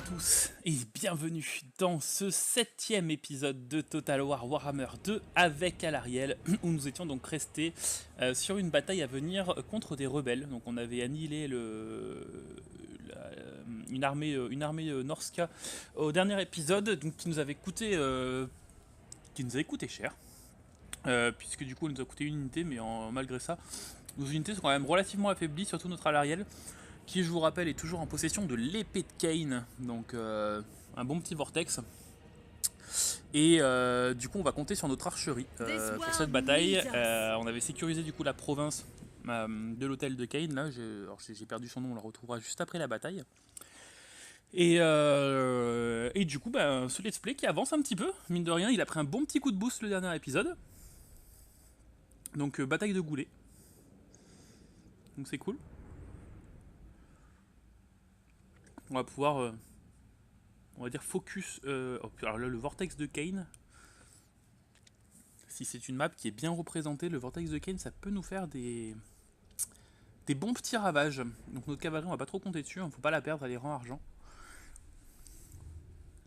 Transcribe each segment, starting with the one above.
tous et bienvenue dans ce 7e épisode de Total War Warhammer 2 avec Alarielle où nous étions donc restés sur une bataille à venir contre des rebelles. Donc on avait annihilé une armée Norska au dernier épisode, donc qui nous avait coûté cher. Puisque du coup elle nous a coûté une unité, mais malgré ça nos unités sont quand même relativement affaiblies, surtout notre Alarielle, qui, je vous rappelle, est toujours en possession de l'épée de Khaine, donc un bon petit vortex. Et du coup, on va compter sur notre archerie pour cette bataille. On avait sécurisé du coup la province de l'hôtel de Khaine. Là, j'ai perdu son nom, on la retrouvera juste après la bataille. Et du coup, ce let's play qui avance un petit peu, mine de rien, il a pris un bon petit coup de boost le dernier épisode. Donc, bataille de Goulet. Donc, c'est cool. On va pouvoir, on va dire, focus. Alors là, le vortex de Khaine. Si c'est une map qui est bien représentée, le vortex de Khaine, ça peut nous faire des bons petits ravages. Donc notre cavalerie, on va pas trop compter dessus, faut pas la perdre, elle est rang argent.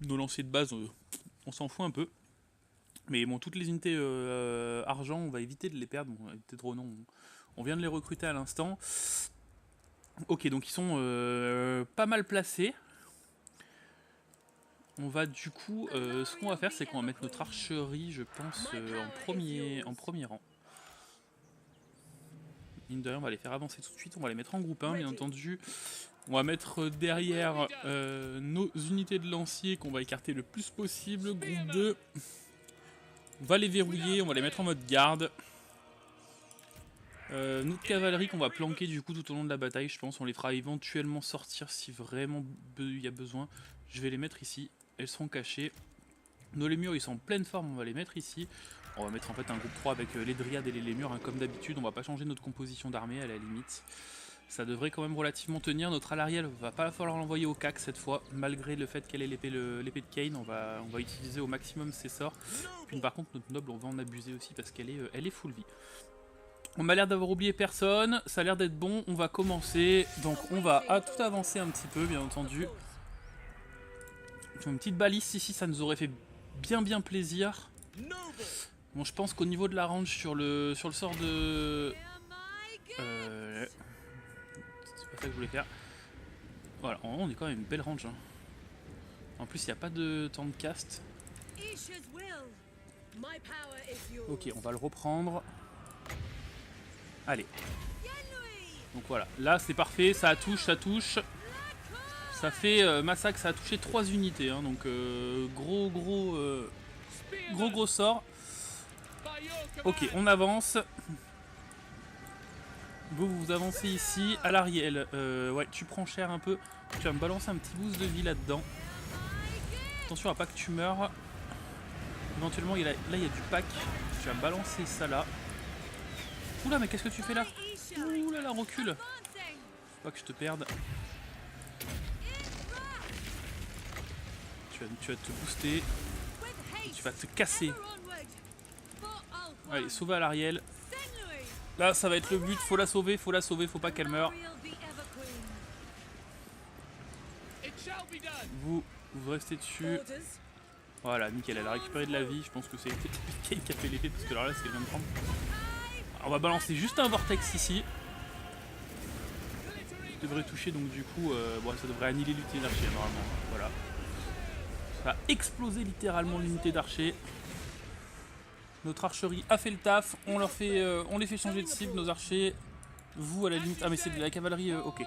Nos lanciers de base, on s'en fout un peu. Mais bon, toutes les unités argent, on va éviter de les perdre. Bon, éviter de renom, on vient de les recruter à l'instant. Ok, donc ils sont pas mal placés. On va du coup, ce qu'on va faire, c'est qu'on va mettre notre archerie, je pense, en premier rang. Mine de rien, on va les faire avancer tout de suite, on va les mettre en groupe 1, bien entendu. On va mettre derrière nos unités de lanciers qu'on va écarter le plus possible. Groupe 2. On va les verrouiller, on va les mettre en mode garde. Notre cavalerie qu'on va planquer du coup tout au long de la bataille, je pense. On les fera éventuellement sortir si vraiment il y a besoin. Je vais les mettre ici, elles seront cachées. Nos lémurs ils sont en pleine forme, on va les mettre ici. On va mettre en fait un groupe 3 avec les dryades et les lémurs, hein, comme d'habitude. On va pas changer notre composition d'armée à la limite. Ça devrait quand même relativement tenir. Notre Alarielle va pas falloir l'envoyer au CAC cette fois, malgré le fait qu'elle ait l'épée de Khaine. On va utiliser au maximum ses sorts. Puis par contre notre noble, on va en abuser aussi parce qu'elle est full vie. On m'a l'air d'avoir oublié personne, ça a l'air d'être bon, on va commencer. Donc on va tout avancer un petit peu, bien entendu. Une petite baliste ici, ça nous aurait fait bien plaisir. Bon, je pense qu'au niveau de la range sur le sort de... c'est pas ça que je voulais faire. Voilà, on est quand même une belle range. Hein. En plus, il n'y a pas de temps de cast. Ok, on va le reprendre. Allez. Donc voilà, là c'est parfait, ça touche. Ça fait massacre, ça a touché 3 unités, hein, donc gros sort. Ok, on avance. Vous avancez ici, à l'Arielle. Ouais, tu prends cher un peu. Tu vas me balancer un petit boost de vie là-dedans. Attention à pas que tu meurs. Éventuellement, là il y a du pack. Tu vas me balancer ça là. Oula, mais qu'est-ce que tu fais là? Oula, là, recule. Faut pas que je te perde. Tu vas te booster. Tu vas te casser. Allez, sauver à l'Arielle. Là, ça va être le but. Faut la sauver, faut pas qu'elle meure. Vous restez dessus. Voilà, nickel, elle a récupéré de la vie. Je pense que c'est Khaine qui a fait l'épée parce que alors là, c'est qu'elle vient de prendre. On va balancer juste un vortex ici. Ça devrait toucher, donc du coup, bon, ça devrait annihiler l'unité d'archer normalement. Voilà. Ça a explosé littéralement l'unité d'archer. Notre archerie a fait le taf. On les fait changer de cible, nos archers. Vous, à la limite. Ah, mais c'est de la cavalerie, ok.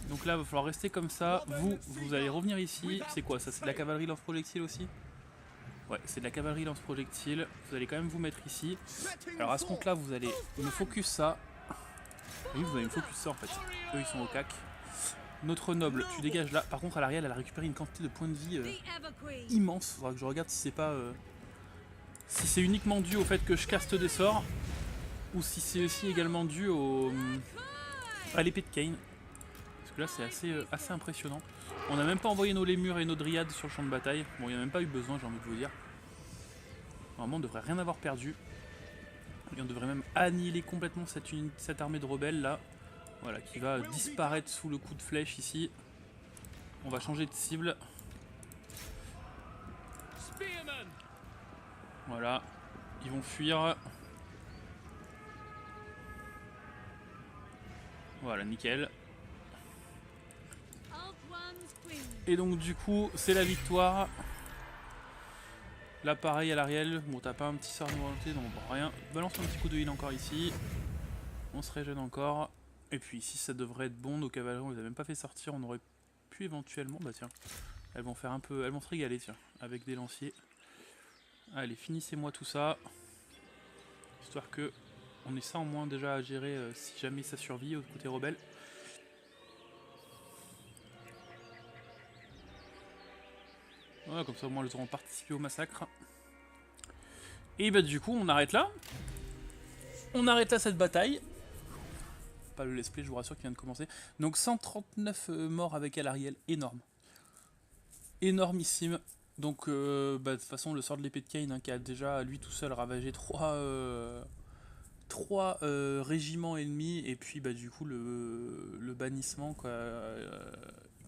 Donc là, il va falloir rester comme ça. Vous allez revenir ici. C'est quoi ça? C'est de la cavalerie lance-projectile aussi? Ouais, c'est de la cavalerie lance-projectile. Vous allez quand même vous mettre ici. Alors à ce compte-là, vous allez me focus ça. Oui, vous allez me focus ça en fait. Eux, ils sont au cac. Notre noble, tu dégages là. Par contre, à l'Arielle, elle a récupéré une quantité de points de vie immense. Faudra que je regarde si c'est pas... si c'est uniquement dû au fait que je caste des sorts. Ou si c'est aussi également dû à l'épée de Khaine. Parce que là, c'est assez impressionnant. On n'a même pas envoyé nos lémurs et nos dryades sur le champ de bataille. Bon, il n'y a même pas eu besoin, j'ai envie de vous dire. Normalement, on devrait rien avoir perdu. Et on devrait même annihiler complètement cette armée de rebelles là. Voilà, qui va disparaître sous le coup de flèche ici. On va changer de cible. Voilà, ils vont fuir. Voilà, nickel. Et donc du coup, c'est la victoire. Là pareil à l'Ariel, bon t'as pas un petit sort de volonté, donc bon, rien. Balance un petit coup de heal encore ici. On se régène encore. Et puis ici ça devrait être bon, nos cavaleries on les a même pas fait sortir, on aurait pu éventuellement, bah tiens, elles vont faire un peu, elles vont se régaler tiens, avec des lanciers. Allez, finissez-moi tout ça. Histoire que on ait ça en moins déjà à gérer si jamais ça survit au côté rebelle. Voilà, comme ça au moins elles auront participé au massacre. Et bah du coup on arrête là. On arrête là cette bataille. Pas le let's play, je vous rassure, qui vient de commencer. Donc 139 morts avec Alariel, énorme. Énormissime. Donc bah, de toute façon le sort de l'épée de Kain hein, qui a déjà lui tout seul ravagé 3 régiments ennemis et puis bah du coup le bannissement quoi,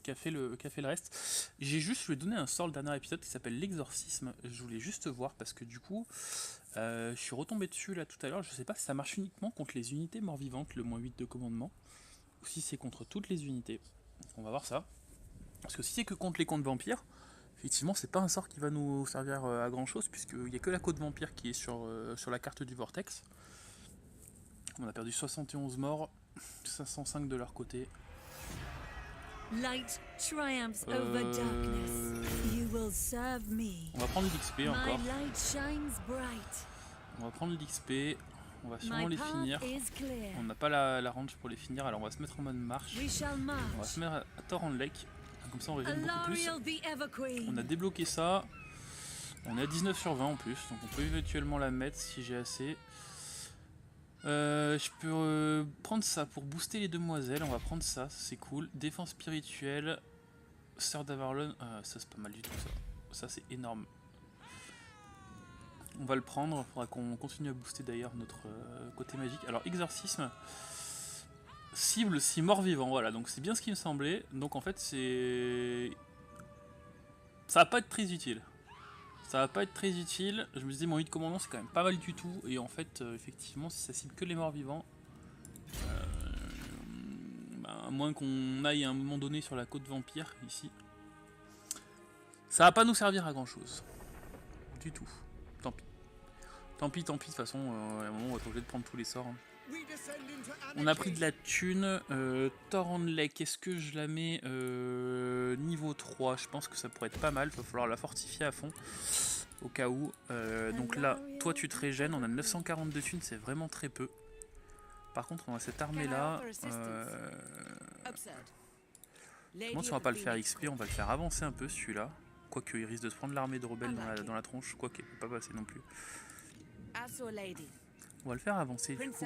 qui a fait le reste. Je lui ai donné un sort le dernier épisode qui s'appelle l'exorcisme. Je voulais juste voir parce que du coup je suis retombé dessus là tout à l'heure. Je sais pas si ça marche uniquement contre les unités mort-vivantes, le -8 de commandement, ou si c'est contre toutes les unités. On va voir ça. Parce que si c'est que contre les comptes vampires, effectivement c'est pas un sort qui va nous servir à grand chose puisqu'il n'y a que la côte vampire qui est sur la carte du vortex. On a perdu 71 morts, 505 de leur côté. Light triumphs over darkness. You will serve me. On va prendre l'XP encore. My light shines bright. On va prendre l'XP. On va sûrement My les path finir. is clear. On n'a pas la range pour les finir, alors on va se mettre en mode marche. We shall On va march. se mettre à Torrent Lake. Comme ça on régène beaucoup plus. Alariel the Everqueen. On a débloqué ça. On est à 19 sur 20 en plus, donc on peut éventuellement la mettre si j'ai assez. Je peux prendre ça pour booster les demoiselles, on va prendre ça, c'est cool. Défense spirituelle, Sœur d'Avarlon, ça c'est pas mal du tout ça. Ça c'est énorme. On va le prendre, il faudra qu'on continue à booster d'ailleurs notre côté magique. Alors exorcisme, cible si mort-vivant, voilà, donc c'est bien ce qui me semblait. Donc en fait c'est... ça va pas être très utile. Ça va pas être très utile, je me disais mon 8 commandement c'est quand même pas mal du tout, et en fait effectivement si ça cible que les morts vivants, bah, à moins qu'on aille à un moment donné sur la côte vampire ici, ça va pas nous servir à grand chose. Du tout. Tant pis. Tant pis, de toute façon, à un moment on va être obligé de prendre tous les sorts. Hein. On a pris de la thune. Torrent Lake, est-ce que je la mets niveau 3? Je pense que ça pourrait être pas mal. Il va falloir la fortifier à fond. Au cas où. Donc là, toi tu te régènes. On a 940 de thunes, c'est vraiment très peu. Par contre, on a cette armée là. Bon, si on va pas le faire XP, on va le faire avancer un peu celui-là. Quoique, il risque de se prendre l'armée de rebelles dans la tronche. Quoique, il peut pas passer non plus. On va le faire avancer du coup.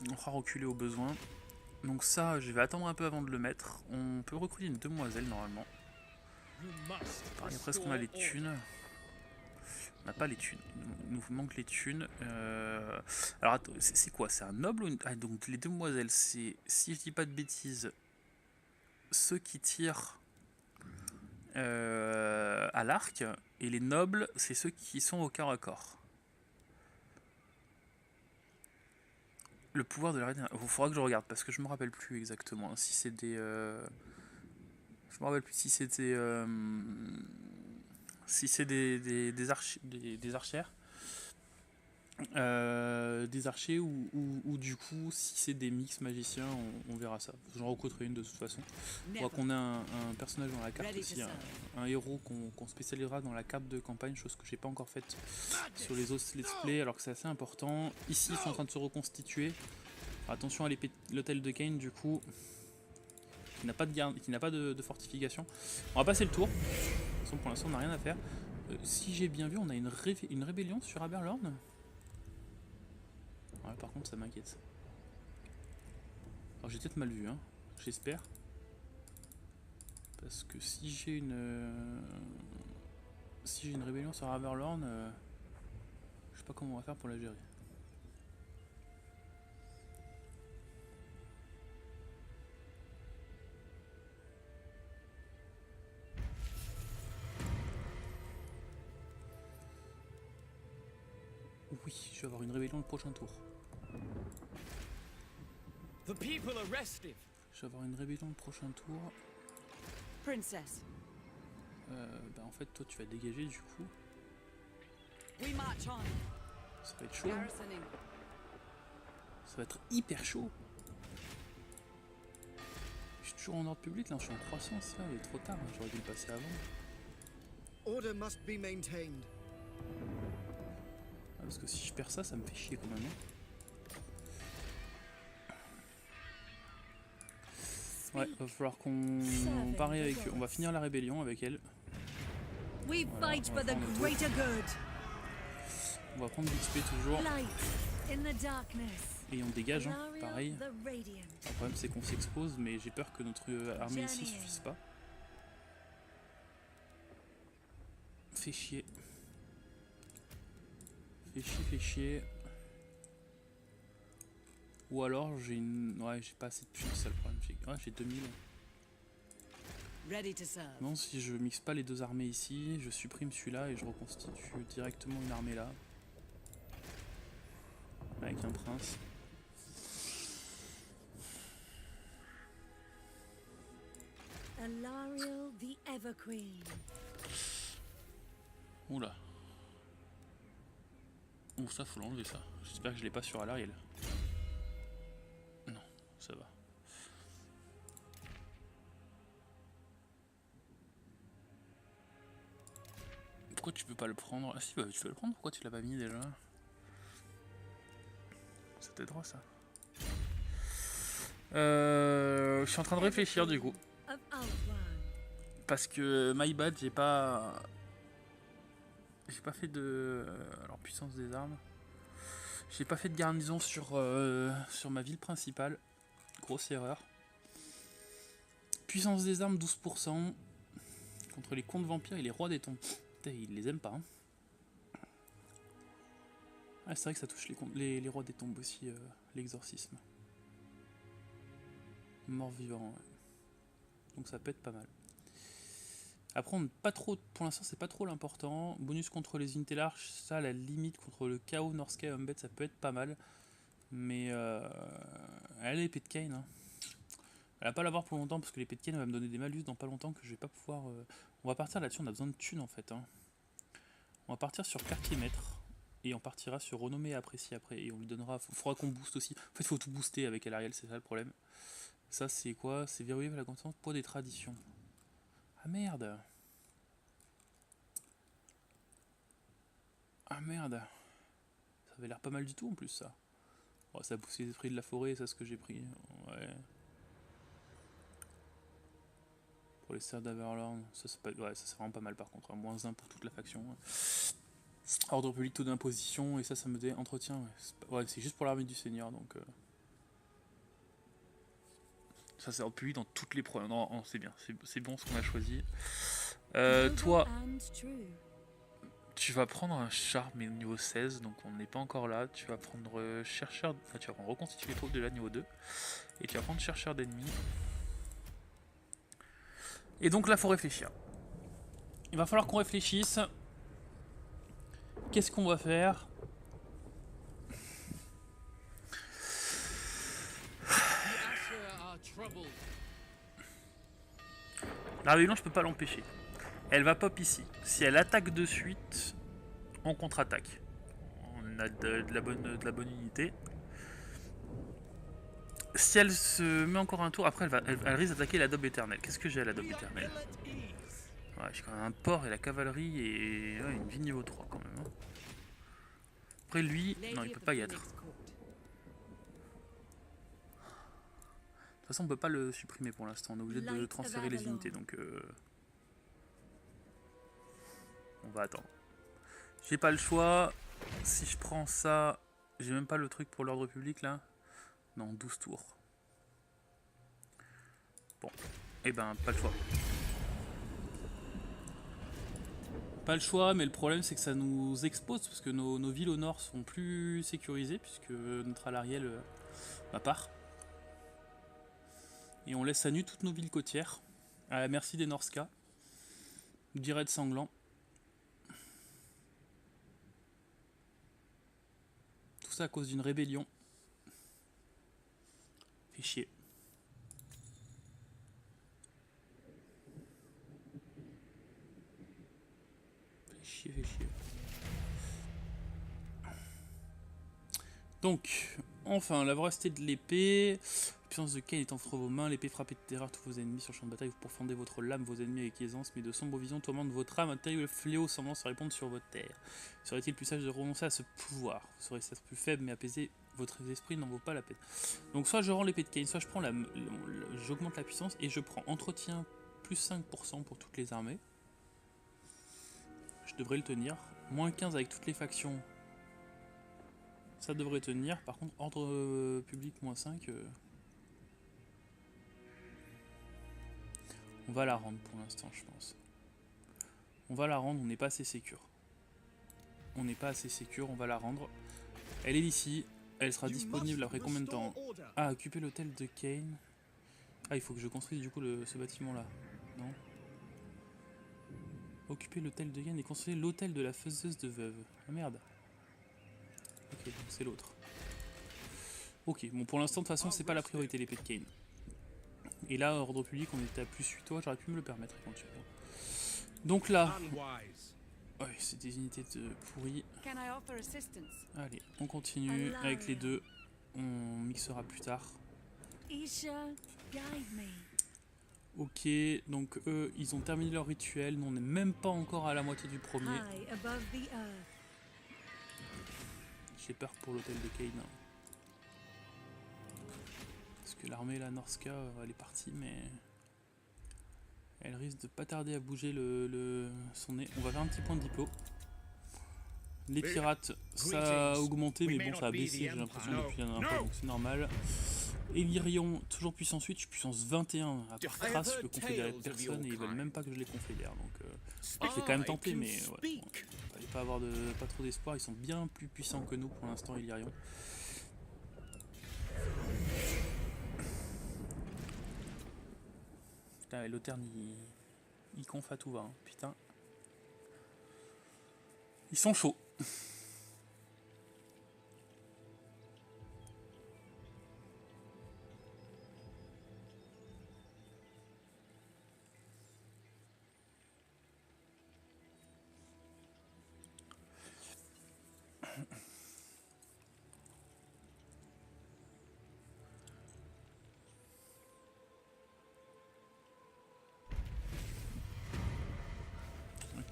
On fera reculer au besoin. Donc ça, je vais attendre un peu avant de le mettre. On peut recruter une demoiselle normalement. Après, est-ce qu'on a les thunes? On n'a pas les thunes. Il nous manque les thunes. Alors, c'est quoi? C'est un noble ou une... Ah, donc les demoiselles, c'est, si je dis pas de bêtises, ceux qui tirent à l'arc. Et les nobles, c'est ceux qui sont au corps à corps. Le pouvoir de la reine... Il faudra que je regarde parce que je me rappelle plus exactement. Si c'est des... Je me rappelle plus si c'était... si c'est des archères. Des archers ou du coup si c'est des mix magiciens, on verra ça. J'en recruterai une de toute façon. On voit qu'on a un personnage dans la carte aussi, un héros qu'on spécialisera dans la carte de campagne, chose que j'ai pas encore faite sur les autres let's play alors que c'est assez important. Ici ils sont en train de se reconstituer. Alors, attention à l'hôtel de Kain du coup qui n'a pas de garde, qui n'a pas de fortification. On va passer le tour. De toute façon pour l'instant on n'a rien à faire. Si j'ai bien vu on a une rébellion sur Aberlorn. Ouais, par contre ça m'inquiète. Alors j'ai peut-être mal vu, hein, j'espère. Parce que si j'ai une rébellion sur Aberlorn, je sais pas comment on va faire pour la gérer. Oui, je vais avoir une rébellion le prochain tour. The people are restive. Je vais avoir une rébellion le prochain tour. Princess, Bah en fait, toi tu vas dégager du coup. we march on. Ça va être chaud. Hein. Garrisoning. Ça va être hyper chaud. Je suis toujours en ordre public, là je suis en croissance, là, il est trop tard, hein. J'aurais dû le passer avant. Order must be maintained. Ah, parce que si je perds ça, ça me fait chier quand même. Hein. Ouais, va falloir qu'on parie avec eux. On va finir la rébellion avec elle. We Voilà, fight on va for the prendre le tour. greater good. On va prendre l'XP toujours. Light in the darkness. Et on dégage, hein, Glory pareil. of the radiant. Le problème c'est qu'on s'expose, mais j'ai peur que notre armée ici suffise pas. Fait chier. Fait chier. Ou alors j'ai une... Ouais, j'ai pas assez de puits, c'est ça le problème. J'ai 2000. Ready to serve. Non, si je mixe pas les deux armées ici, je supprime celui-là et je reconstitue directement une armée là. Avec un prince. Alariel the Everqueen. Oula. Ouh, ça faut l'enlever ça. J'espère que je l'ai pas sur Alariel. Non, ça va. Pourquoi tu peux pas le prendre? Ah si, bah, tu peux le prendre, pourquoi tu l'as pas mis déjà? Ça t'aidera ça. Je suis en train de réfléchir du coup. Of Alwan. Parce que my bad, j'ai pas fait de... Alors puissance des armes. J'ai pas fait de garnison sur ma ville principale. Grosse erreur. Puissance des armes 12%. Contre les comtes vampires et les rois des tombes. Putain, ils les aiment pas. Hein. Ah, c'est vrai que ça touche les rois des tombes aussi, l'exorcisme. Mort-vivant, ouais. Donc ça peut être pas mal. Après, on pas trop, pour l'instant, c'est pas trop l'important. Bonus contre les unités larges, ça, à la limite, contre le chaos Norskay Umbed, ça peut être pas mal. Mais elle a l'épée de Kane. Hein. Elle va pas l'avoir pour longtemps parce que l'épée de Kane va me donner des malus dans pas longtemps que je vais pas pouvoir. On va partir là-dessus, on a besoin de thunes en fait. Hein. On va partir sur quartier maître et on partira sur renommée et apprécié après. Et on lui donnera. Faudra qu'on booste aussi. En fait, il faut tout booster avec Alariel, c'est ça le problème. Ça, c'est quoi? C'est verrouiller la conscience, poids des traditions. Ah merde! Ah merde! Ça avait l'air pas mal du tout en plus ça. Oh, ça a poussé les esprits de la forêt, ça ce que j'ai pris. Ouais. Pour les serres d'Averlorn, ça c'est pas... ouais, ça c'est vraiment pas mal par contre. Hein. -1 pour toute la faction. Ordre public, taux d'imposition, et ça me dit entretien. Ouais, c'est juste pour l'armée du Seigneur donc. Ça c'est ordre public dans toutes les problèmes. Non, c'est bien, c'est bon ce qu'on a choisi. Toi, tu vas prendre un char mais niveau 16, donc on n'est pas encore là. Tu vas prendre chercheur, enfin tu vas reconstituer les troupes de la niveau 2. Et tu vas prendre chercheur d'ennemis. Et donc là faut réfléchir. Il va falloir qu'on réfléchisse. Qu'est-ce qu'on va faire? La rébellion je peux pas l'empêcher. Elle va pop ici. Si elle attaque de suite, on contre-attaque. On a de la bonne unité. Si elle se met encore un tour, après elle risque d'attaquer la daube éternelle. Qu'est-ce que j'ai à la daube éternelle? Ouais, j'ai quand même un port et la cavalerie et ouais, une ville niveau 3 quand même. Hein. Après lui, non il peut pas y être. De toute façon on peut pas le supprimer pour l'instant, on est obligé de transférer les unités donc on va attendre. J'ai pas le choix, si je prends ça, j'ai même pas le truc pour l'ordre public là. Non, 12 tours. Bon, et ben pas le choix. Pas le choix, mais le problème c'est que ça nous expose parce que nos villes au nord sont plus sécurisées puisque notre Alariel part. Et on laisse à nu toutes nos villes côtières à la merci des Norska. Du raid sanglant. ça à cause d'une rébellion. Fait chier. Fait chier. Donc, enfin, la voracité de l'épée. La puissance de Kain est entre vos mains. L'épée frappée de terreur tous vos ennemis sur le champ de bataille. Vous pourfendez votre lame, vos ennemis avec aisance. Mais de sombres visions tourmentent votre âme. Un terrible fléau semblant se répandre sur votre terre. Serait-il plus sage de renoncer à ce pouvoir? Vous serez certes plus faible, mais apaiser votre esprit n'en vaut pas la peine. Donc, soit je rends l'épée de Kain, soit je prends j'augmente la puissance et je prends entretien plus 5% pour toutes les armées. Je devrais le tenir. Moins 15 avec toutes les factions. Ça devrait tenir. Par contre, ordre public moins 5. On va la rendre pour l'instant, je pense. On va la rendre, on n'est pas assez sécure. On n'est pas assez sécure, on va la rendre. Elle est ici. Elle sera disponible après combien de temps? Ah, occuper l'hôtel de Kain. Ah, il faut que je construise du coup ce bâtiment là. Non. Occuper l'hôtel de Kain et construire l'hôtel de la faiseuse de veuve. Ah merde. Ok, donc c'est l'autre. Ok, bon pour l'instant de toute façon c'est pas la priorité l'épée de Kain. Et là, ordre public, on était à plus 8 toits, j'aurais pu me le permettre éventuellement. Donc là, ouais, c'est des unités de pourries. Allez, on continue avec les deux. On mixera plus tard. Isha, guide me. Ok, donc eux, ils ont terminé leur rituel. Nous, on n'est même pas encore à la moitié du premier. High above the earth. J'ai peur pour l'hôtel de Kain. Parce que l'armée, la Norska, elle est partie, mais... elle risque de pas tarder à bouger son nez. On va faire un petit point de diplo. Les pirates, ça a augmenté, mais bon, ça a baissé, j'ai l'impression, depuis la dernière fois, donc c'est normal. Ellyrion, toujours puissance 8, je suis puissance 21. À part Thrace, je peux confédérer personne et ils veulent même pas que je les confédère. Donc, je vais quand même tenter, mais ouais, bon, fallait pas avoir pas trop d'espoir. Ils sont bien plus puissants que nous pour l'instant, Ellyrion. Putain, l'Auterne, il conf à tout va, hein. Putain. Ils sont chauds.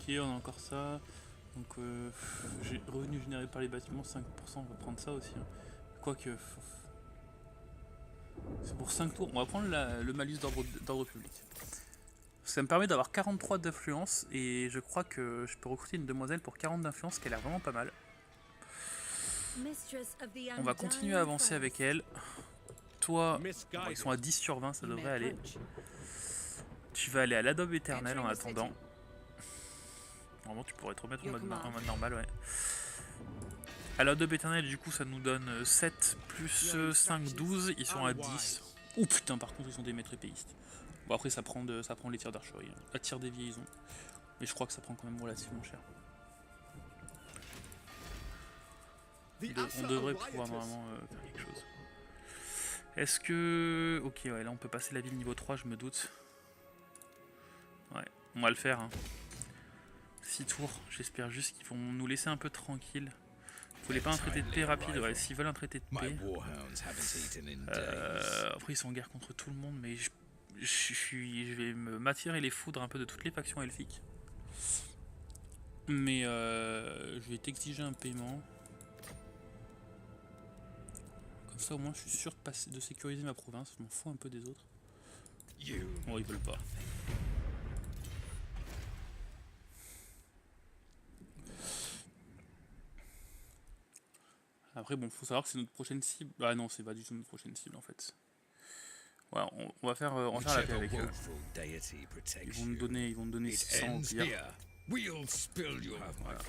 Ok, on a encore ça. Donc, revenu généré par les bâtiments, 5%, on va prendre ça aussi. Hein. Quoique, c'est pour 5 tours. On va prendre le malus d'ordre public. Ça me permet d'avoir 43 d'influence et je crois que je peux recruter une demoiselle pour 40 d'influence, qui a l'air vraiment pas mal. On va continuer à avancer avec elle. Toi, bon, ils sont à 10 sur 20, ça devrait aller. Tu vas aller à l'adobe éternel en attendant. Normalement, tu pourrais te remettre en mode normal, ouais. À l'adobe éternel, du coup, ça nous donne 7 plus 5, 12. Ils sont à 10. Oh putain, par contre, ils sont des maîtres épéistes. Bon, après, ça prend les tirs d'archerie. À tir dévié, ils ont. Mais je crois que ça prend quand même relativement cher. On devrait pouvoir normalement faire quelque chose. Est-ce que... ok, ouais, là, on peut passer la ville niveau 3, je me doute. Ouais, on va le faire, hein. 6 tours, j'espère juste qu'ils vont nous laisser un peu tranquille. Vous voulez pas un traité de paix rapide? Ouais, s'ils veulent un traité de paix. Après, ils sont en guerre contre tout le monde, mais je vais m'attirer les foudres un peu de toutes les factions elfiques. Mais je vais t'exiger un paiement. Comme ça, au moins, je suis sûr de sécuriser ma province. Je m'en fous un peu des autres. Bon, ils veulent pas. Après, bon, faut savoir que c'est notre prochaine cible. Ah non, c'est pas du tout notre prochaine cible en fait. Voilà, on va faire la paix avec eux. Ils vont nous donner 600 au pire. Voilà.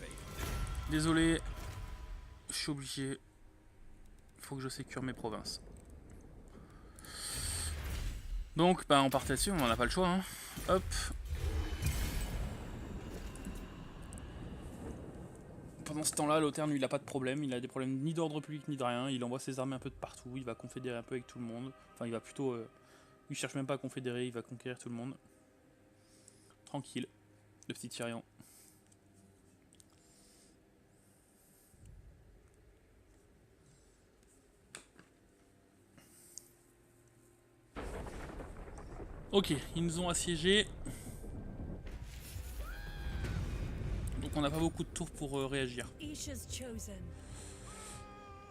Désolé, je suis obligé. Il faut que je sécure mes provinces. Donc, bah, on part là-dessus, on n'en a pas le choix. Hein. Hop. Pendant ce temps-là, Lothaire, lui, il a pas de problème. Il a des problèmes ni d'ordre public ni de rien. Il envoie ses armées un peu de partout. Il va confédérer un peu avec tout le monde. Enfin, il va plutôt... il cherche même pas à confédérer, il va conquérir tout le monde. Tranquille, le petit Tyrion. Ok, ils nous ont assiégés. Donc on n'a pas beaucoup de tours pour réagir. Isha's chosen.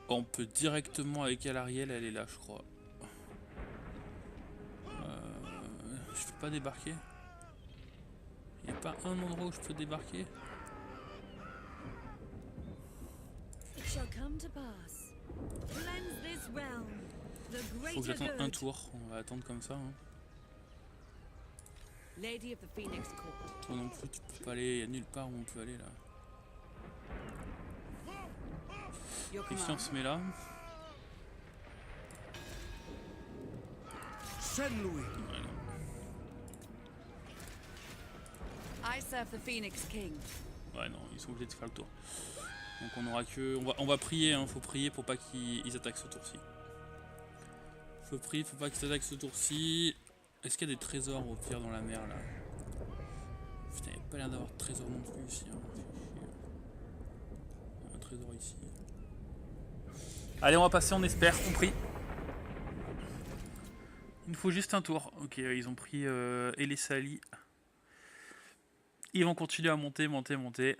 On peut directement avec Alarielle, elle est là je crois. Je peux pas débarquer. Il n'y a pas un endroit où je peux débarquer. It shall come to pass. Cleanse this realm. The Faut que greater j'attende un good. tour. On va attendre comme ça. Hein. Lady of the Phoenix Court. Toi non plus, tu peux pas aller. Il y a nulle part où on peut aller là. Your Et si on command. se met là. Saint-Louis. I serve the Phoenix King. Ouais non, ils sont obligés de faire le tour. Donc on aura que. On va prier, hein. Faut prier pour pas qu'ils attaquent ce tour-ci. Faut prier, faut pas qu'ils attaquent ce tour-ci. Est-ce qu'il y a des trésors au pire dans la mer là? Putain, il n'y a pas l'air d'avoir de trésor non plus ici. Hein. Il y a un trésor ici. Allez, on va passer, on espère, on prie. Il nous faut juste un tour. Ok, ils ont pris Elessali. Ils vont continuer à monter, monter, monter.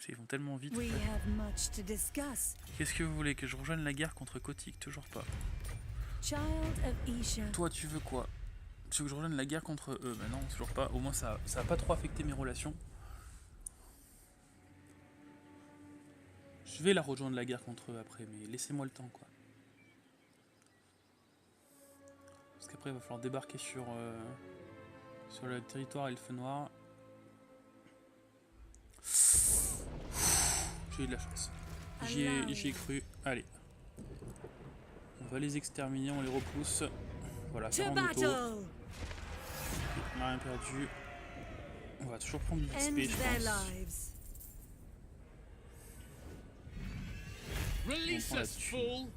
Ils vont tellement vite. We have much to discuss. Qu'est-ce que vous voulez? Que je rejoigne la guerre contre Kotik? Toujours pas. Child of Isha. Toi, tu veux quoi? Tu veux que je rejoigne la guerre contre eux? Ben non, toujours pas. Au moins, ça va pas trop affecter mes relations. Je vais la rejoindre la guerre contre eux après, mais laissez-moi le temps, quoi. Parce qu'après, il va falloir débarquer sur le territoire Elfe Noir. J'ai eu de la chance. J'y ai cru. Allez. On va les exterminer, on les repousse. Voilà, To faire en auto. battle. On n'a rien perdu. On va toujours prendre l'XP, End je their pense. lives. Release On prend la us, thune. fool!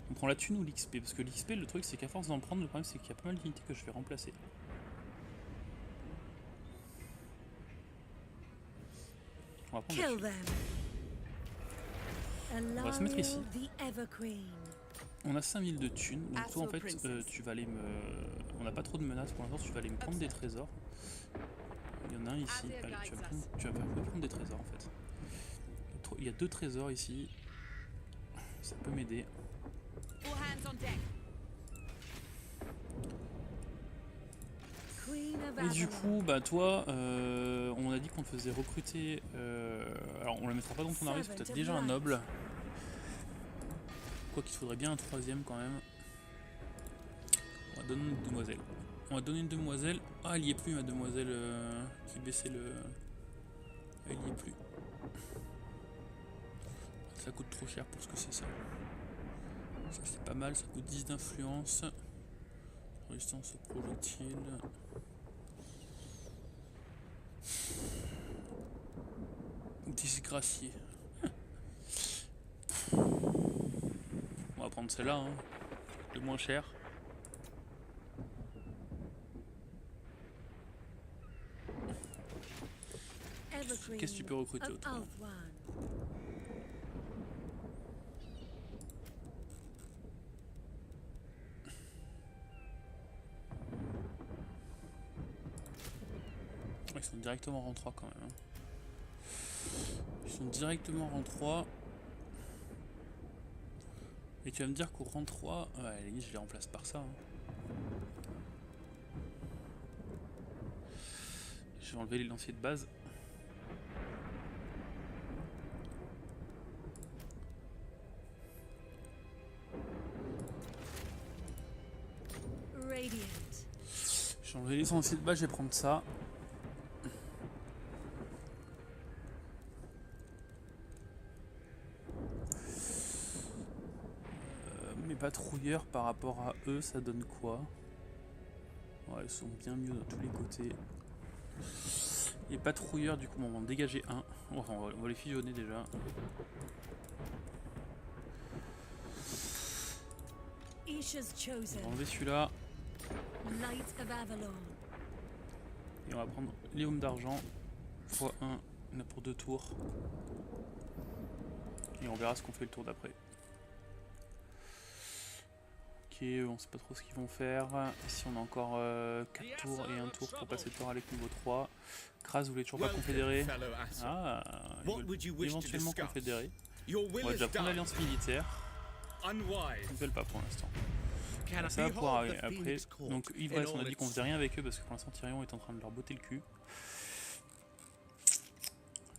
On prend la thune ou l'XP? Parce que l'XP, le truc, c'est qu'à force d'en prendre, le problème, c'est qu'il y a pas mal d'unités que je vais remplacer. On va prendre la Kill thune. them. va se mettre ici. Alarielle, the Ever Queen. On a 5000 de thunes, donc toi en Asshole fait princess. tu vas aller me... On n'a pas trop de menaces pour l'instant, tu vas aller me prendre des trésors. Il y en a un ici, allez, tu vas prendre des trésors en fait. Il y a 2 trésors ici, ça peut m'aider. All hands on deck. Queen of Et du Avalon. coup, bah toi, on a dit qu'on te faisait recruter... alors on la mettra pas dans ton armée parce que tu as déjà un noble. Quoi qu'il faudrait bien un 3ème quand même. On va donner une demoiselle. On va donner une demoiselle. Ah, elle y est plus, ma demoiselle qui baissait le... Elle y est plus. Ça coûte trop cher pour ce que c'est ça. Ça c'est pas mal, ça coûte 10 d'influence. Résistance au projectile. Disgracié. On va prendre celle-là, hein. Le moins cher. Ever Queen Qu'est-ce que tu peux recruter of autrement? Althwan. Ils sont directement rang 3 quand même. Hein. Ils sont directement rang 3. Et tu vas me dire qu'au rang 3, ouais, à la limite je les remplace par ça. Hein. Je vais enlever les lanciers de base. Radiant. Je vais enlever les lanciers de base, je vais prendre ça. Mes patrouilleurs par rapport à eux, ça donne quoi? Ouais, ils sont bien mieux de tous les côtés. Les patrouilleurs, du coup, on va en dégager un. Enfin, on va les fusionner déjà. Isha's On chosen. va enlever celui-là. Light of Avalon. Et on va prendre les hommes d'argent. x1, on a pour 2 tours. Et on verra ce qu'on fait le tour d'après. Ok, on sait pas trop ce qu'ils vont faire. Ici on a encore 4 tours et un tour pour passer le tour avec niveau 3. Kraz, vous voulez toujours pas confédérer? fellow Asa. Ah, ils What veulent would you wish to éventuellement discuss? confédérer. Your On will va is déjà prendre done. l'alliance militaire. Ils ne Unwise. veulent pas pour l'instant. Can Ça va pouvoir arriver the après. Phoenix Court Donc in Ivresse, on a all dit qu'on its faisait rien avec eux parce que pour l'instant Tyrion est en train de leur botter le cul.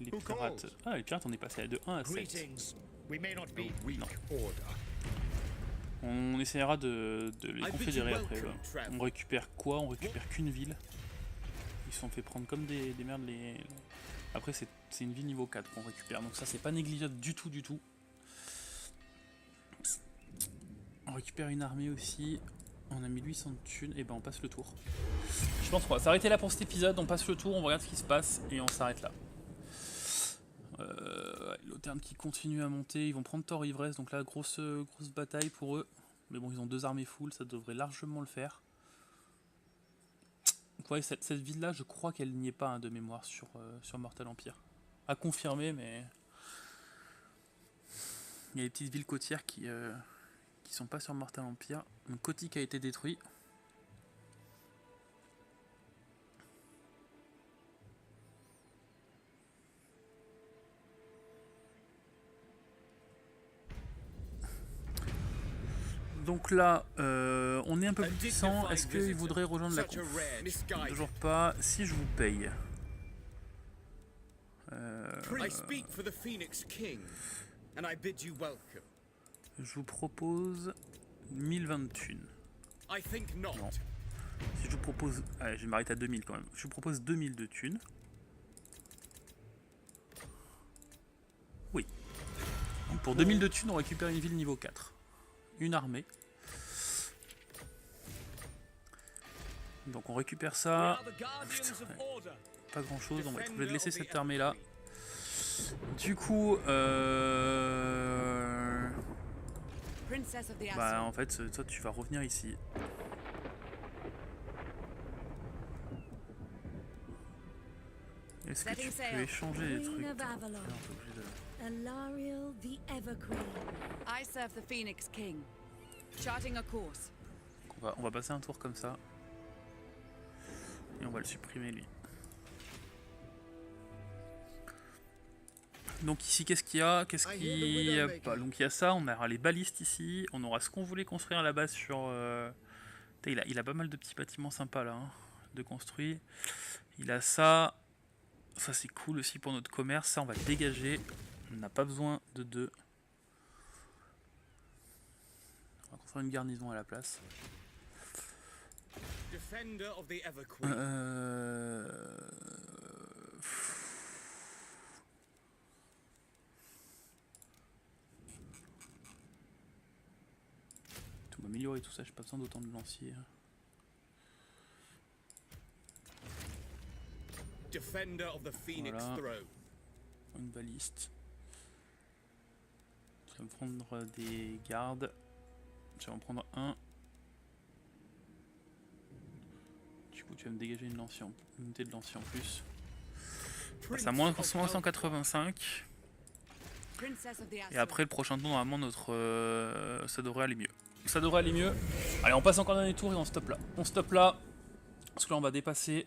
Les Who pirates. calls? Ah, les pirates, on est passé de 1 à 7. Greetings. We may not be weak weak Non. order. On essaiera de les I bid you confédérer après. welcome, Ouais. traveler. On récupère quoi? On récupère qu'une ville. Ils se sont fait prendre comme des merdes. Après, c'est une ville niveau 4 qu'on récupère. Donc ça, c'est pas négligeable du tout, du tout. On récupère une armée aussi. On a 1800 de thunes. Et ben on passe le tour. Je pense qu'on va s'arrêter là pour cet épisode. On passe le tour, on regarde ce qui se passe et on s'arrête là. L'Auterne qui continue à monter. Ils vont prendre Thor Ivresse. Donc là, grosse bataille pour eux. Mais bon, ils ont 2 armées full. Ça devrait largement le faire. Donc ouais, cette ville-là, je crois qu'elle n'y est pas de mémoire sur Mortal Empire. À confirmer, mais... Il y a des petites villes côtières qui sont pas sur Mortal Empire. Donc Kotick a été détruit. Donc là, on est un peu plus puissant. Est-ce qu'ils voudraient rejoindre la Such a conf? rare, misguided. Toujours pas. Si je vous paye. I speak for the Phoenix King, and I bid you welcome. Je vous propose 1020 de thunes. I think not. Non. Si je vous propose... Allez, je vais m'arrêter à 2000 quand même. Je vous propose 2000 de thunes. Oui. Donc pour 2000 de thunes, on récupère une ville niveau 4. Une armée. Donc on récupère We ça. are the guardians of order. Pas grand chose, on va être obligé de Defender laisser of the cette armée là. Evergreen. Du coup, Princess of the bah Asur. en fait, toi tu vas revenir ici. Est-ce que tu peux échanger les trucs? Queen of Attends, Avalon. non, t'es obligé de- Alariel the Everqueen. I serve the Phoenix King. Charting a course. On va passer un tour comme ça. Et on va le supprimer lui. Donc ici qu'est-ce qu'il y a? Qu'est-ce qu'il y a pas? Donc il y a ça, on aura les balistes ici, on aura ce qu'on voulait construire à la base sur... Il a pas mal de petits bâtiments sympas là, hein, de construits. Il a ça, ça c'est cool aussi pour notre commerce, ça on va le dégager. On n'a pas besoin de 2. On va construire une garnison à la place. Defender of the Everqueen. Tout m'améliorer tout ça, j'ai pas besoin d'autant de lanciers. Defender of the Phoenix Voilà. Throne. Une baliste. Je vais me prendre des gardes. Je vais en prendre un. Du coup, tu vas me dégager une unité de lancier en plus. C'est à moins 185. Princess of the Asur. Et après, le prochain tour, normalement, ça devrait aller mieux. Ça devrait aller mieux. Allez, on passe encore dans les tours et on stoppe là. On stoppe là. Parce que là, on va dépasser.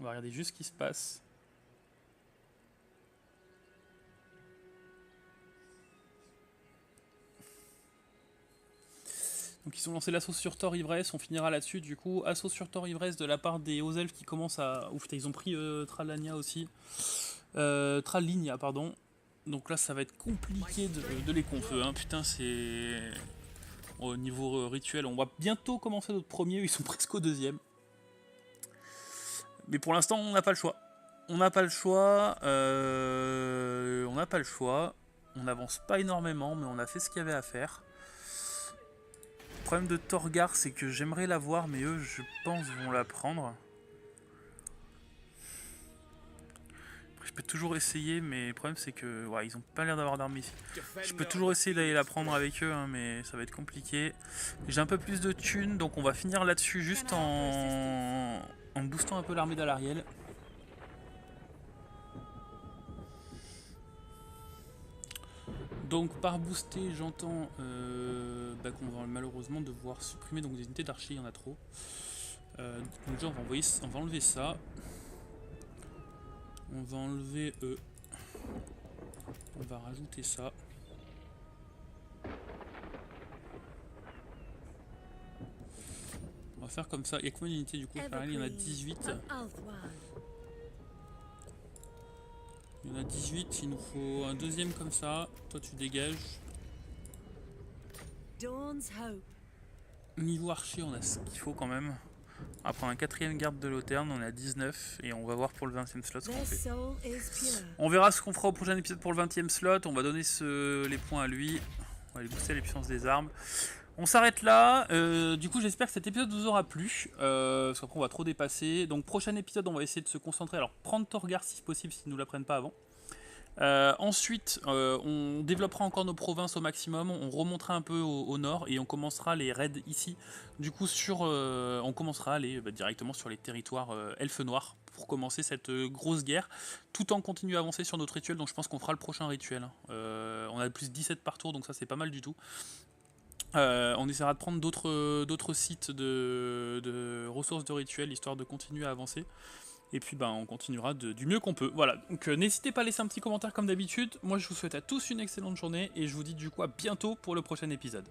On va regarder juste ce qui se passe. Donc ils ont lancé l'assaut sur Thor Ivresse, on finira là-dessus du coup. Assaut sur Thor Ivresse de la part des hauts elfes qui commencent à... Ouf, ils ont pris Tralania aussi. Tralinia, pardon. Donc là ça va être compliqué de les confeux, hein. Putain c'est... Au niveau rituel, on va bientôt commencer notre premier, ils sont presque au deuxième. Mais pour l'instant on n'a pas le choix. On n'a pas le choix. On n'a pas le choix. On n'avance pas énormément, mais on a fait ce qu'il y avait à faire. Le problème de Torgar, c'est que j'aimerais l'avoir, mais eux, je pense, vont la prendre. Je peux toujours essayer, mais le problème, c'est que ouais, ils ont pas l'air d'avoir d'armes ici. Je peux toujours essayer d'aller la prendre avec eux, hein, mais ça va être compliqué. J'ai un peu plus de thunes, donc on va finir là-dessus juste en boostant un peu l'armée d'Alariel. Donc par booster, j'entends qu'on va malheureusement devoir supprimer donc des unités d'archers, il y en a trop. Donc déjà on va enlever ça. On va enlever eux. On va rajouter ça. On va faire comme ça. Il y a combien d'unités du coup? Pareil, il y en a 18. Il y en a 18, il nous faut un deuxième comme ça. Toi tu dégages. Niveau archer, on a ce qu'il faut quand même. Après un quatrième garde de Lauterne, on est à 19 et on va voir pour le 20e slot ce qu'on fait. On verra ce qu'on fera au prochain épisode pour le 20e slot. On va donner les points à lui. On va lui booster les puissances des armes. On s'arrête là. Du coup, j'espère que cet épisode vous aura plu. Parce qu'après, on va trop dépasser. Donc, prochain épisode, on va essayer de se concentrer. Alors, prendre Torgar si possible, s'ils ne nous la prennent pas avant. Ensuite, on développera encore nos provinces au maximum, on remontera un peu au nord et on commencera les raids ici. Du coup, on commencera à aller directement sur les territoires elfes noirs pour commencer cette grosse guerre, tout en continuant à avancer sur notre rituel. Donc je pense qu'on fera le prochain rituel. On a plus 17 par tour, donc ça c'est pas mal du tout. On essaiera de prendre d'autres sites de ressources de rituel, histoire de continuer à avancer. Et puis on continuera du mieux qu'on peut. Voilà, donc n'hésitez pas à laisser un petit commentaire comme d'habitude. Moi je vous souhaite à tous une excellente journée et je vous dis du coup à bientôt pour le prochain épisode.